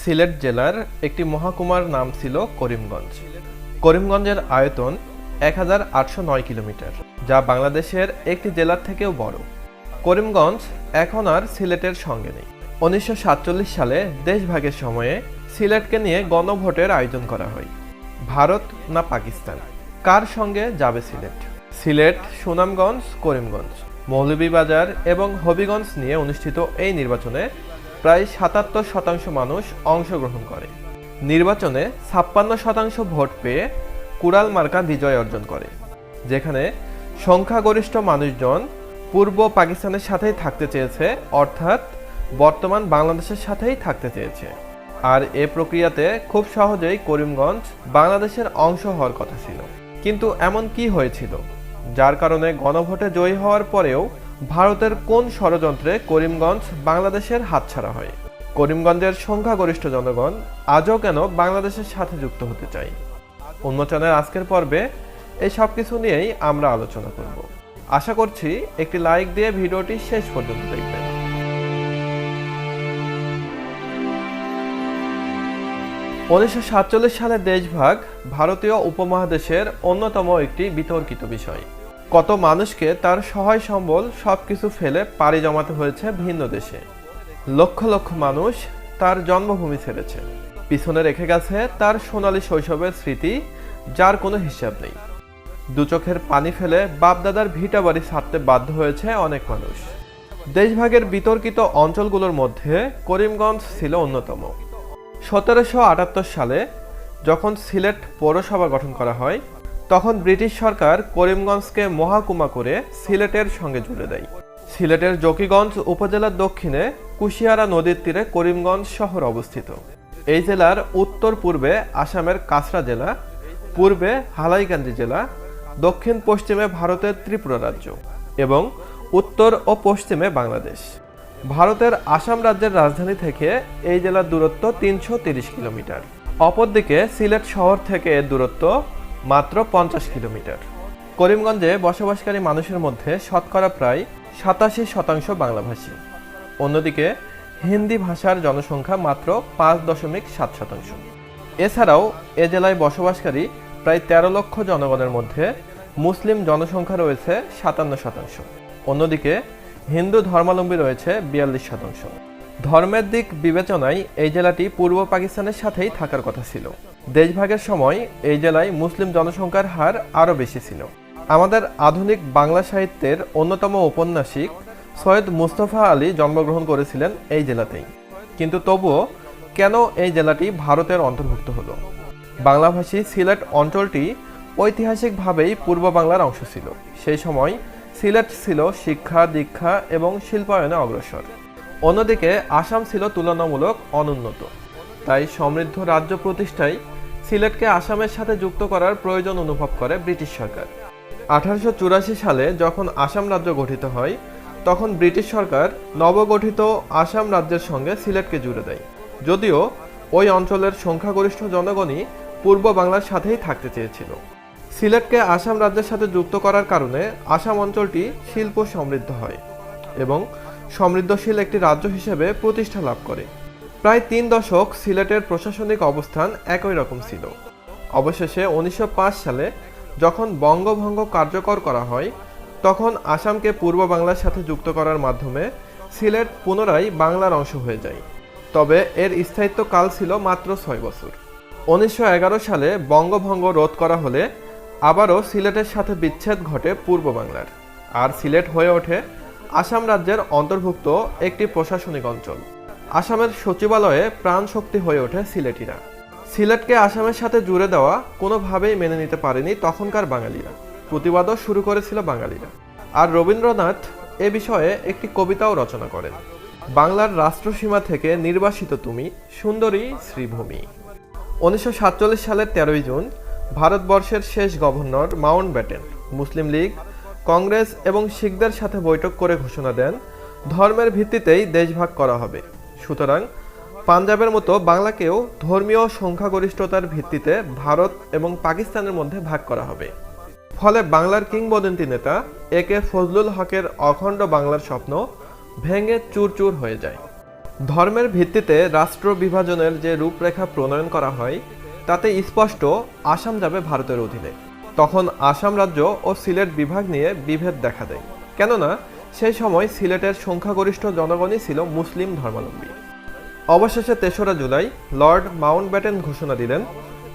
সিলেট জেলার একটি মহকুমার নাম ছিল করিমগঞ্জ। করিমগঞ্জের আয়তন ১,৮০৯ কিলোমিটার, যা বাংলাদেশের একটি জেলার থেকেও বড়। করিমগঞ্জ এখন আর সিলেটের সঙ্গে নেই। ১৯৪৭ সালে দেশভাগের সময়ে সিলেটকে নিয়ে গণভোটের আয়োজন করা হয়। ভারত না পাকিস্তান, কার সঙ্গে যাবে সিলেট? সিলেট, সুনামগঞ্জ, করিমগঞ্জ, মৌলভীবাজার এবং হবিগঞ্জ নিয়ে অনুষ্ঠিত এই নির্বাচনে প্রায় ৭৭% মানুষ অংশগ্রহণ করে। নির্বাচনে ৫৬% ভোট পেয়ে কুড়াল মার্কা বিজয় অর্জন করে, যেখানে সংখ্যাগরিষ্ঠ মানুষজন পূর্ব পাকিস্তানের সাথেই থাকতে চেয়েছে, অর্থাৎ বর্তমান বাংলাদেশের সাথেই থাকতে চেয়েছে। আর এ প্রক্রিয়াতে খুব সহজেই করিমগঞ্জ বাংলাদেশের অংশ হওয়ার কথা ছিল। কিন্তু এমন কি হয়েছিল যার কারণে গণভোটে জয়ী হওয়ার পরেও ভারতের কোন ষড়যন্ত্রে করিমগঞ্জ বাংলাদেশের হাতছাড়া হয়? করিমগঞ্জের সংখ্যাগরিষ্ঠ জনগণ আজও কেন বাংলাদেশের সাথে যুক্ত হতে চায়? উন্মোচনের আজকের পর্বে এই সব কিছু নিয়েই আমরা আলোচনা করব। আশা করছি একটি লাইক দিয়ে ভিডিওটি শেষ পর্যন্ত দেখবেন। ১৯৪৭ সালের দেশভাগ ভারতীয় উপমহাদেশের অন্যতম একটি বিতর্কিত বিষয়। কত মানুষকে তার সহায় সম্বল সবকিছু ফেলে পাড়ি জমাতে হয়েছে ভিন্ন দেশে। লক্ষ লক্ষ মানুষ তার জন্মভূমি ছেড়েছে, পিছনে রেখে গেছে তার সোনালী শৈশবের স্মৃতি, যার কোনো হিসাব নেই। দু চোখের পানি ফেলে বাপদাদার ভিটা বাড়ি ছাড়তে বাধ্য হয়েছে অনেক মানুষ। দেশভাগের বিতর্কিত অঞ্চলগুলোর মধ্যে করিমগঞ্জ ছিল অন্যতম। ১৭৭৮ সালে যখন সিলেট পৌরসভা গঠন করা হয়, তখন ব্রিটিশ সরকার করিমগঞ্জকে মহকুমা করে সিলেটের সঙ্গে জুড়ে দেয়। সিলেটের জকিগঞ্জ উপজেলার দক্ষিণে কুশিয়ারা নদীর তীরে করিমগঞ্জ শহর অবস্থিত। এই জেলার উত্তর পূর্বে আসামের কাছড়া জেলা, পূর্বে হাইলাকান্দি জেলা, দক্ষিণ পশ্চিমে ভারতের ত্রিপুরা রাজ্য এবং উত্তর ও পশ্চিমে বাংলাদেশ। ভারতের আসাম রাজ্যের রাজধানী থেকে এই জেলার দূরত্ব ৩৩০ কিলোমিটার। অপরদিকে সিলেট শহর থেকে এর দূরত্ব মাত্র ৫০ কিলোমিটার। করিমগঞ্জে বসবাসকারী মানুষের মধ্যে শতকরা প্রায় ৮৭% বাংলাভাষী। অন্যদিকে হিন্দি ভাষার জনসংখ্যা মাত্র ৫.৭%। এছাড়াও এ জেলায় বসবাসকারী প্রায় ১৩ লক্ষ জনগণের মধ্যে মুসলিম জনসংখ্যা রয়েছে ৫৭%। অন্যদিকে হিন্দু ধর্মাবলম্বী রয়েছে ৪২%। ধর্মের দিক বিবেচনায় এই জেলাটি পূর্ব পাকিস্তানের সাথেই থাকার কথা ছিল। দেশভাগের সময় এই জেলায় মুসলিম জনসংখ্যার হার আরও বেশি ছিল। আমাদের আধুনিক বাংলা সাহিত্যের অন্যতম ঔপন্যাসিক সৈয়দ মুস্তফা আলী জন্মগ্রহণ করেছিলেন এই জেলাতেই। কিন্তু তবুও কেন এই জেলাটি ভারতের অন্তর্ভুক্ত হলো? বাংলাভাষী সিলেট অঞ্চলটি ঐতিহাসিকভাবেই পূর্ব বাংলার অংশ ছিল। সেই সময় সিলেট ছিল শিক্ষা, দীক্ষা এবং শিল্পায়নে অগ্রসর। অন্যদিকে আসাম ছিল তুলনামূলক অনুন্নত। তাই সমৃদ্ধ রাজ্য প্রতিষ্ঠায় সিলেটকে আসামের সাথে যুক্ত করার প্রয়োজন অনুভব করে ব্রিটিশ সরকার। ১৮৮৪ সালে যখন আসাম রাজ্য গঠিত হয়, তখন ব্রিটিশ সরকার নবগঠিত আসাম রাজ্যের সঙ্গে সিলেটকে জুড়ে দেয়। যদিও ওই অঞ্চলের সংখ্যাগরিষ্ঠ জনগণই পূর্ব বাংলার সাথেই থাকতে চেয়েছিল। সিলেটকে আসাম রাজ্যের সাথে যুক্ত করার কারণে আসাম অঞ্চলটি শিল্প সমৃদ্ধ হয় এবং সমৃদ্ধশীল একটি রাজ্য হিসেবে প্রতিষ্ঠা লাভ করে। প্রায় ৩ দশক সিলেটের প্রশাসনিক অবস্থান একই রকম ছিল। অবশেষে ১৯০৫ সালে যখন বঙ্গভঙ্গ কার্যকর করা হয়, তখন আসামকে পূর্ব বাংলার সাথে যুক্ত করার মাধ্যমে সিলেট পুনরায় বাংলার অংশ হয়ে যায়। তবে এর স্থায়িত্ব কাল ছিল মাত্র ৬ বছর। ১৯১১ সালে বঙ্গভঙ্গ রোধ করা হলে আবারও সিলেটের সাথে বিচ্ছেদ ঘটে পূর্ব বাংলার, আর সিলেট হয়ে ওঠে আসাম রাজ্যের অন্তর্ভুক্ত একটি প্রশাসনিক অঞ্চল। আসামের সচিবালয়ে প্রাণশক্তি হয়ে ওঠে সিলেটিরা। সিলেটকে আসামের সাথে জুড়ে দেওয়া কোনোভাবেই মেনে নিতে পারেনি তখনকার বাঙালিরা। প্রতিবাদও শুরু করেছিল বাঙালিরা। আর রবীন্দ্রনাথ এ বিষয়ে একটি কবিতাও রচনা করেন। বাংলার রাষ্ট্রসীমা থেকে নির্বাসিত তুমি, সুন্দরী শ্রীভূমি। ১৯৪৭ সালের ১৩ জুন ভারতবর্ষের শেষ গভর্নর মাউন্টব্যাটেন মুসলিম লীগ, কংগ্রেস এবং শিখদের সাথে বৈঠক করে ঘোষণা দেন, ধর্মের ভিত্তিতেই দেশভাগ করা হবে। সুতরাং পাঞ্জাবের মতো বাংলাকেও ধর্মীয় সংখ্যাগরিষ্ঠতার ভিত্তিতে ভারত এবং পাকিস্তানের মধ্যে ভাগ করা হবে। ফলে বাংলার কিংবদন্তি নেতা এ কে ফজলুল হকের অখণ্ড বাংলার স্বপ্ন ভেঙে চুরচুর হয়ে যায়। ধর্মের ভিত্তিতে রাষ্ট্র বিভাজনের যে রূপরেখা প্রণয়ন করা হয় তাতে স্পষ্ট আসাম যাবে ভারতের অধীনে। তখন আসাম রাজ্য ও সিলেট বিভাগ নিয়ে বিভেদ দেখা দেয়, কেননা সেই সময় সিলেটের সংখ্যাগরিষ্ঠ জনগণই ছিল মুসলিম ধর্মাবলম্বী। অবশেষে ৩রা জুলাই লর্ড মাউন্টব্যাটেন ঘোষণা দিলেন,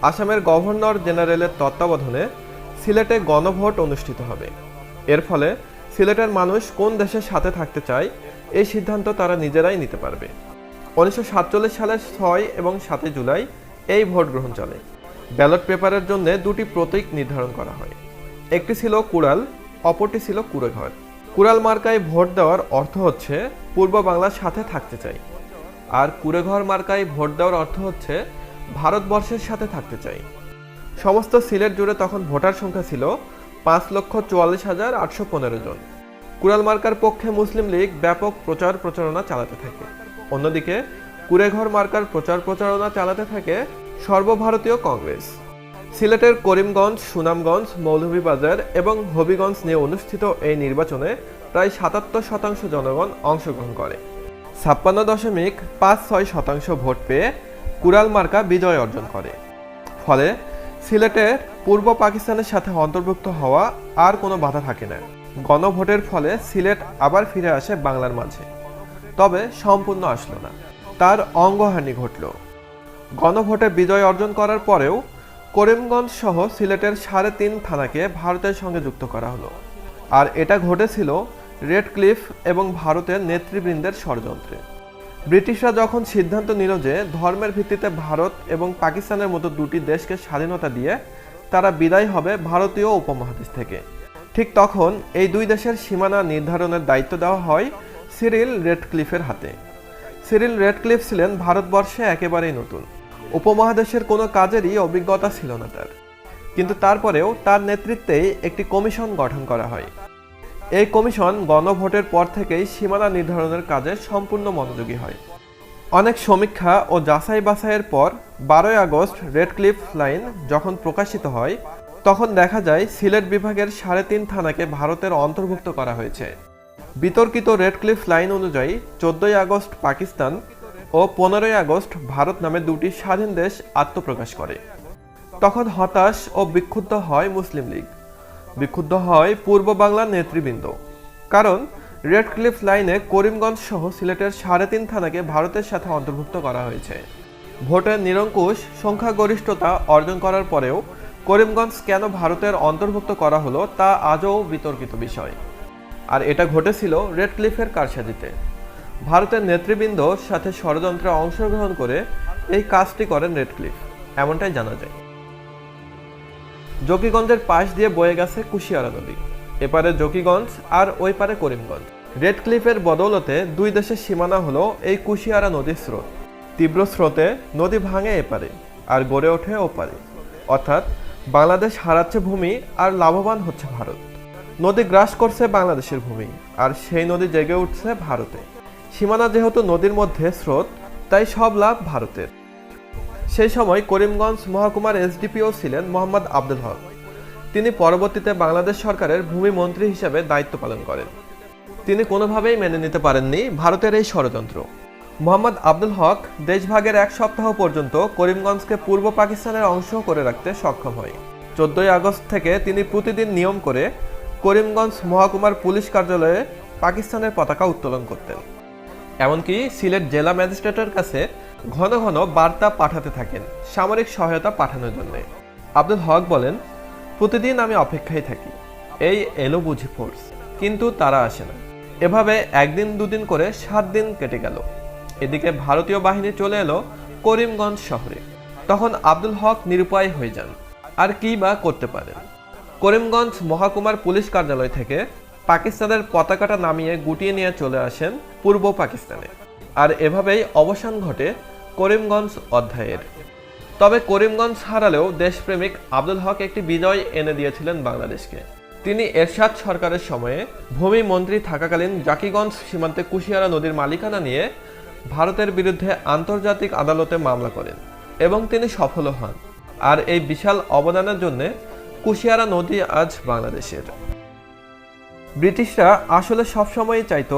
আসামের গভর্নর জেনারেলের তত্ত্বাবধানে সিলেটে গণভোট অনুষ্ঠিত হবে। এর ফলে সিলেটের মানুষ কোন দেশের সাথে থাকতে চায় এই সিদ্ধান্ত তারা নিজেরাই নিতে পারবে। 1947 সালের 6 এবং 7 জুলাই এই ভোট গ্রহণ চলে। ব্যালট পেপারের জন্য দুটি প্রতীক নির্ধারণ করা হয়, একটি ছিল কুড়াল, অপরটি ছিল কুড়েঘর। কুড়াল মার্কায় ভোট দেওয়ার অর্থ হচ্ছে পূর্ব বাংলার সাথে থাকতে চাই, আর কুড়েঘর মার্কায় ভোট দেওয়ার অর্থ হচ্ছে ভারতবর্ষের সাথে থাকতে চাই। সমস্ত সিলেট জুড়ে তখন ভোটার সংখ্যা ছিল 5,44,815 জন। কুড়াল মার্কার পক্ষে মুসলিম লীগ ব্যাপক প্রচার প্রচারণা চালাতে থাকে, অন্যদিকে কুড়েঘর মার্কার প্রচার প্রচারণা চালাতে থাকে সর্বভারতীয় কংগ্রেস। সিলেটের করিমগঞ্জ, সুনামগঞ্জ, মৌলভীবাজার এবং হবিগঞ্জ নিয়ে অনুষ্ঠিত এই নির্বাচনে প্রায় 77% জনগণ অংশগ্রহণ করে। 56.56% ভোট পেয়ে কুড়াল মার্কা বিজয় অর্জন করে। ফলে সিলেটের পূর্ব পাকিস্তানের সাথে অন্তর্ভুক্ত হওয়া আর কোনো বাধা থাকে না। গণভোটের ফলে সিলেট আবার ফিরে আসে বাংলার মাঝে, তবে সম্পূর্ণ আসলো না, তার অঙ্গহানি ঘটল। গণভোটে বিজয় অর্জন করার পরেও করিমগঞ্জ সহ সিলেটের 3.5 থানাকে ভারতের সঙ্গে যুক্ত করা হলো। আর এটা ঘটেছিল রেড ক্লিফ এবং ভারতের নেতৃবৃন্দের ষড়যন্ত্রে। ব্রিটিশরা যখন সিদ্ধান্ত নিল যে ধর্মের ভিত্তিতে ভারত এবং পাকিস্তানের মতো দুটি দেশকে স্বাধীনতা দিয়ে তারা বিদায় হবে ভারতীয় উপমহাদেশ থেকে, ঠিক তখন এই দুই দেশের সীমানা নির্ধারণের দায়িত্ব দেওয়া হয় সিরিল রেডক্লিফের হাতে। সিরিল রেডক্লিফ ছিলেন ভারতবর্ষে একেবারেই নতুন, উপমহাদেশের কোনো কাজেরই অভিজ্ঞতা ছিল না তার, কিন্তু তারপরেও তার নেতৃত্বেই একটি কমিশন গঠন করা হয়। এই কমিশন গণভোটের পর থেকেই সীমানা নির্ধারণের কাজে সম্পূর্ণ মনোযোগী হয়। অনেক সমীক্ষা ও যাচাই বাছাইয়ের পর 12 আগস্ট রেডক্লিফ লাইন যখন প্রকাশিত হয়, তখন দেখা যায় সিলেট বিভাগের 3.5 থানাকে ভারতের অন্তর্ভুক্ত করা হয়েছে। বিতর্কিত রেডক্লিফ লাইন অনুযায়ী 14 আগস্ট পাকিস্তান ও 15 আগস্ট ভারত নামে দুটি স্বাধীন দেশ আত্মপ্রকাশ করে। তখন হতাশ ও বিক্ষুব্ধ হয় মুসলিম লীগ, বিক্ষুব্ধ হয় পূর্ব বাংলার নেতৃবৃন্দ, কারণ রেডক্লিফ লাইনে করিমগঞ্জ সহ সিলেটের 3.5 থানাকে ভারতের সাথে অন্তর্ভুক্ত করা হয়েছে। ভোটের নিরঙ্কুশ সংখ্যাগরিষ্ঠতা অর্জন করার পরেও করিমগঞ্জ কেন ভারতের অন্তর্ভুক্ত করা হলো তা আজও বিতর্কিত বিষয়। আর এটা ঘটেছিল রেডক্লিফের কারসাজিতে। ভারতের নেতৃবৃন্দর সাথে ষড়যন্ত্রে অংশগ্রহণ করে এই কাজটি করেন রেডক্লিফ, এমনটাই জানা যায়। জকিগঞ্জের পাশ দিয়ে বয়ে গেছে কুশিয়ারা নদী, এপারে জকিগঞ্জ আর ওই পারে করিমগঞ্জ। রেডক্লিফের বদৌলতে দুই দেশের সীমানা হলো এই কুশিয়ারা নদীর স্রোত। তীব্র স্রোতে নদী ভাঙে এপারে আর গড়ে ওঠে ওপারে, অর্থাৎ বাংলাদেশ হারাচ্ছে ভূমি আর লাভবান হচ্ছে ভারত। নদী গ্রাস করছে বাংলাদেশের ভূমি আর সেই নদী জেগে উঠছে ভারতে। সীমানা যেহেতু নদীর মধ্যে স্রোত, তাই সব লাভ ভারতের। সেই সময় করিমগঞ্জ মহকুমার এসডিপিও ছিলেন মোহাম্মদ আব্দুল হক। তিনি পরবর্তীতে বাংলাদেশ সরকারের ভূমি মন্ত্রী হিসেবে দায়িত্ব পালন করেন। তিনি কোনোভাবেই মেনে নিতে পারেননি ভারতের এই ষড়যন্ত্র। মোহাম্মদ আব্দুল হক দেশভাগের 1 সপ্তাহ পর্যন্ত করিমগঞ্জকে পূর্ব পাকিস্তানের অংশ করে রাখতে সক্ষম হয়। 14 আগস্ট থেকে তিনি প্রতিদিন নিয়ম করে করিমগঞ্জ মহকুমার পুলিশ কার্যালয়ে পাকিস্তানের পতাকা উত্তোলন করতেন। এমনকি সিলেট জেলা ম্যাজিস্ট্রেটের কাছে ঘন ঘন বার্তা পাঠাতে থাকেন সামরিক সহায়তা পাঠানোর জন্য। আব্দুল হক বলেন, প্রতিদিন আমি অপেক্ষায় থাকি, এই এলো বুঝি ফোর্স, কিন্তু তারা আসে না। এভাবে একদিন দুদিন করে 7 দিন কেটে গেল। এদিকে ভারতীয় বাহিনী চলে এলো করিমগঞ্জ শহরে। তখন আব্দুল হক নিরুপায় হয়ে যান, আর কি বা করতে পারেন। করিমগঞ্জ মহকুমার পুলিশ কার্যালয় থেকে পাকিস্তানের পতাকাটা নামিয়ে গুটিয়ে নিয়ে চলে আসেন পূর্ব পাকিস্তানে। আর এভাবেই অবসান ঘটে করিমগঞ্জ অধ্যায়ের। তবে করিমগঞ্জ হারালেও দেশপ্রেমিক আব্দুল হক একটি বিজয় এনে দিয়েছিলেন বাংলাদেশকে। তিনি এরশাদ সরকারের সময়ে ভূমি মন্ত্রী থাকাকালীন জাকিগঞ্জ সীমান্তে কুশিয়ারা নদীর মালিকানা নিয়ে ভারতের বিরুদ্ধে আন্তর্জাতিক আদালতে মামলা করেন এবং তিনি সফল হন। আর এই বিশাল অবদানের জন্য কুশিয়ারা নদী আজ বাংলাদেশের। ব্রিটিশরা আসলে সবসময়ই চাইতো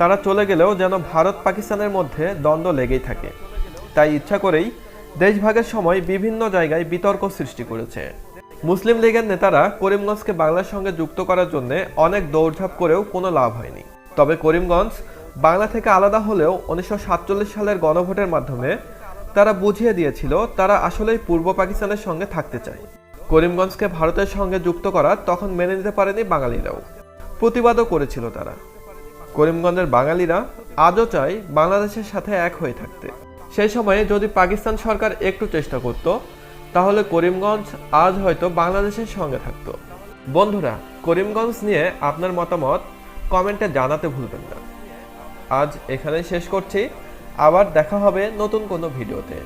তারা চলে গেলেও যেন ভারত পাকিস্তানের মধ্যে দ্বন্দ্ব লেগেই থাকে। তাই ইচ্ছা করেই দেশভাগের সময় বিভিন্ন জায়গায় বিতর্ক সৃষ্টি করেছে। মুসলিম লীগের নেতারা করিমগঞ্জকে বাংলার সঙ্গে যুক্ত করার জন্য অনেক দৌড়ঝাঁপ করেও কোনো লাভ হয়নি। তবে করিমগঞ্জ বাংলা থেকে আলাদা হলেও 1947 সালের গণভোটের মাধ্যমে তারা বুঝিয়ে দিয়েছিল তারা আসলেই পূর্ব পাকিস্তানের সঙ্গে থাকতে চায়। করিমগঞ্জকে ভারতের সঙ্গে যুক্ত করা তখন মেনে নিতে পারেনি বাঙালিরাও, প্রতিবাদও করেছিল তারা। করিমগঞ্জের বাঙালিরা আজও চায় বাংলাদেশের সাথে এক হয়ে থাকতে। সেই সময়ে যদি পাকিস্তান সরকার একটু চেষ্টা করত, তাহলে করিমগঞ্জ আজ হয়তো বাংলাদেশের সঙ্গে থাকতো। বন্ধুরা, করিমগঞ্জ নিয়ে আপনার মতামত কমেন্টে জানাতে ভুলবেন না। আজ এখানেই শেষ করছি, আবার দেখা হবে নতুন কোনো ভিডিওতে।